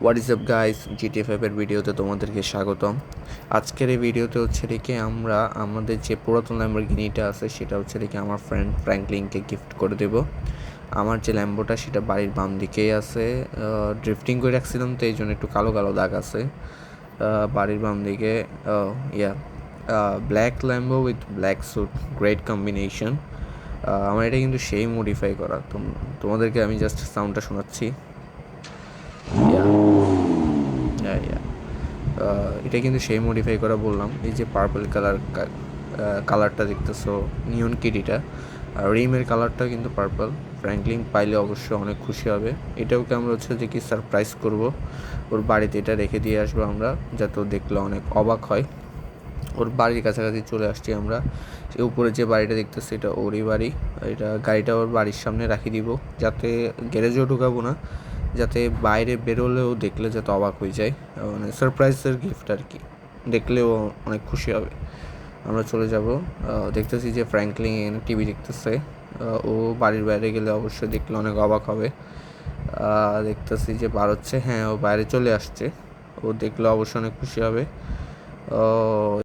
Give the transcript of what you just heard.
What is up guys, GTA 5 এর ভিডিওতে তোমাদেরকে স্বাগতম। আজকের এই ভিডিওতে হচ্ছে রেখে আমরা আমাদের যে পুরাতন ল্যাম্বরগিনিটা আছে সেটা হচ্ছে রেখে আমার ফ্রেন্ড ফ্র্যাঙ্কলিনকে গিফট করে দেব। আমার যে ল্যাম্বোটা সেটা বাড়ির বাম দিকেই আছে, ড্রিফটিং করে রাখছিলাম তো এই জন্য একটু কালো কালো দাগ আছে বাড়ির বাম দিকে। Yeah black Lambo with black suit, great combination. আমার এটা কিন্তু সেই মডিফাই করা, তোমাদেরকে আমি জাস্ট সাউন্ডটা শোনাচ্ছি। এটা কিন্তু সেই মডিফাই করা বললাম। এই যে পার্পল কালারটা দেখতেছো, নিয়ন কিডিটা, আর রিমের কালারটা কিন্তু পার্পল। ফ্র্যাঙ্কলিন পাইলে অবশ্যই অনেক খুশি হবে। এটাকে আমরা হচ্ছে যে কি সারপ্রাইজ করব, ওর বাড়িতে এটা রেখে দিয়ে আসবো আমরা, যাতে ও দেখলে অনেক অবাক হয়। ওর বাড়ির কাছাকাছি চলে আসছি আমরা। সে উপরে যে বাড়িটা দেখতেছি এটা ওরই বাড়ি। এটা গাড়িটা ওর বাড়ির সামনে রাখি দিব, যাতে গ্যারেজেও ঢুকাবো না, যাতে বাইরে বেরোলেও দেখলে যাতে অবাক হয়ে যায়। মানে সারপ্রাইজের গিফট আর কি, দেখলেও অনেক খুশি হবে। আমরা চলে যাব। দেখতেছি যে ফ্র্যাঙ্কলিন টিভি দেখতেছে। ও বাড়ির বাইরে গেলে অবশ্যই দেখলে অনেক অবাক হবে। দেখতেছি যে বার হচ্ছে, হ্যাঁ ও বাইরে চলে আসছে। ও দেখলে অবশ্যই অনেক খুশি হবে।